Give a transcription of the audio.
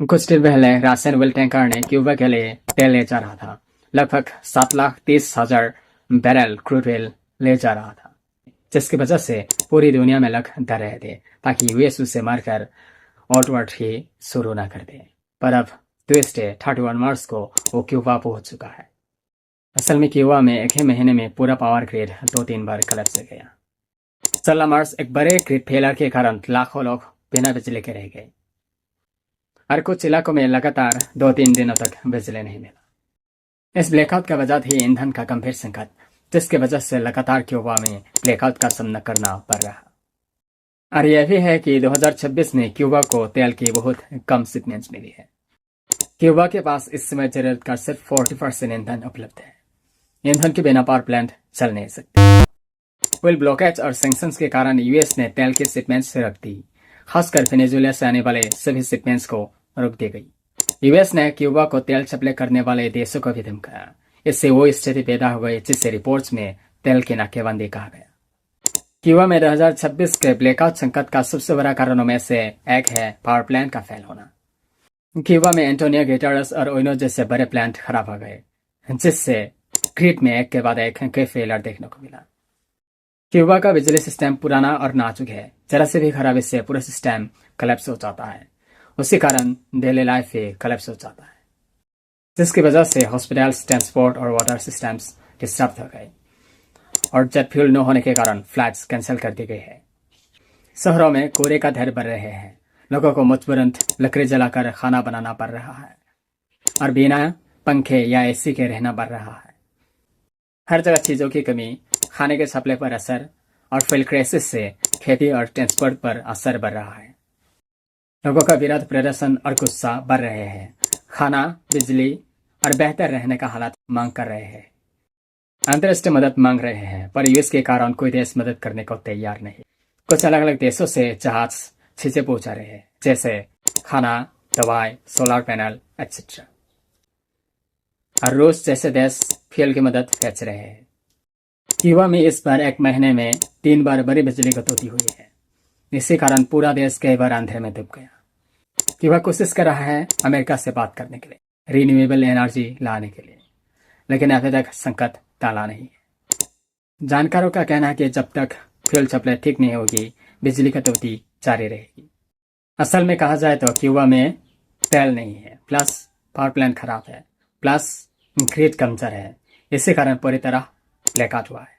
कुछ दिन पहले राशियन ऑयल टैंकर ने क्यूबा के लिए तेल ले जा रहा था। लगभग 7,30,000 बैरल क्रूड ऑयल ले जा रहा था, जिसकी वजह से पूरी दुनिया में लोग डर रहे थे ताकि यूएस उसे मारकर आउटवर्ड ही शुरू न कर दे। पर अब ट्यूसडे 31 मार्च को वो क्यूबा पहुंच चुका है। असल में क्यूबा में एक ही महीने में पूरा पावर ग्रिड 2-3 बार कोलैप्स हो गया। 16 मार्च एक बड़े ग्रिड फेलर के कारण लाखों लोग बिना बिजली के रह गए और कुछ इलाकों में लगातार 2-3 दिनों तक बिजली नहीं मिला। इस ब्लैकआउट का वजह थी ईंधन का गंभीर संकट, जिसकी वजह से लगातार क्यूबा में ब्लैकआउट का सामना करना पड़ रहा। और यह भी है कि 2026 में क्यूबा को तेल की बहुत कम शिपमेंट्स मिली है। क्यूबा के पास इस समय जरूरत का सिर्फ 40% ईंधन उपलब्ध है। ईंधन के बिना पावर प्लांट चल नहीं सकते। ऑयल ब्लॉकेज और सैंक्शंस के कारण यूएस ने तेल की शिपमेंट्स रख दी, खासकर वेनेजुएला से आने वाले सभी शिपमेंट्स को रोक दी गई। यूएस ने क्यूबा को तेल सप्लाई करने वाले देशों को भी धमकाया। इससे वो स्थिति पैदा हो गई जिससे रिपोर्ट्स में तेल की नाकेबंदी कहा गया। क्यूबा में 2026 के ब्लैकआउट संकट का सबसे बड़ा कारणों में से एक है पावर प्लांट का फेल होना। क्यूबा में एंटोनियो गुटेरेस और ओइनो जैसे बड़े प्लांट खराब हो गए, जिससे ग्रिड में एक के बाद एक कई फेलियर देखने को मिला। क्यूबा का बिजली सिस्टम पुराना और नाजुक है। जरा से भी खराबी से पूरा सिस्टम कोलैप्स हो जाता है। उसी कारण डेली लाइफ भी कोलैप्स हो जाता है, जिसकी वजह से हॉस्पिटल्स, ट्रांसपोर्ट और वाटर सिस्टम्स डिस्टर्ब हो गए और जेट फ्यूल न होने के कारण फ्लाइट्स कैंसिल कर दी गई है। शहरों में कोहरे का ढेर बढ़ रहे हैं। लोगों को मजबूरन लकड़ी जलाकर खाना बनाना पड़ रहा है और बिना पंखे या एसी के रहना पड़ रहा है। हर जगह चीजों की कमी, खाने के सप्लाई पर असर और फूड क्राइसिस से खेती और ट्रांसपोर्ट पर असर बढ़ रहा है। लोगों का विरोध प्रदर्शन और गुस्सा बढ़ रहे हैं। खाना, बिजली और बेहतर रहने का हालात मांग कर रहे हैं। अंतर्राष्ट्रीय मदद मांग रहे हैं, पर यूएस के कारण कोई देश मदद करने को तैयार नहीं। कुछ अलग अलग देशों से जहाज चीजें पहुंचा रहे हैं, जैसे खाना, दवाई, सोलर पैनल एक्सेट्रा। और रूस जैसे देश फ्यूल की मदद भेज रहे हैं। क्यूबा में इस बार एक महीने में 3 बार बड़ी बिजली कटौती हुई है। इसी कारण पूरा देश कई बार अंधेरे में डूब गया। क्यूबा कोशिश कर रहा है अमेरिका से बात करने के लिए, रिन्यूएबल एनर्जी लाने के लिए, लेकिन अभी तक संकट टाला नहीं है। जानकारों का कहना है कि जब तक फ्यूल सप्लाई ठीक नहीं होगी, बिजली कटौती जारी रहेगी। असल में कहा जाए तो क्यूबा में तेल नहीं है, प्लस पावर प्लांट खराब है, प्लस ग्रिड कमजोर है। इसी कारण पूरी तरह ब्लैकआउट हुआ है।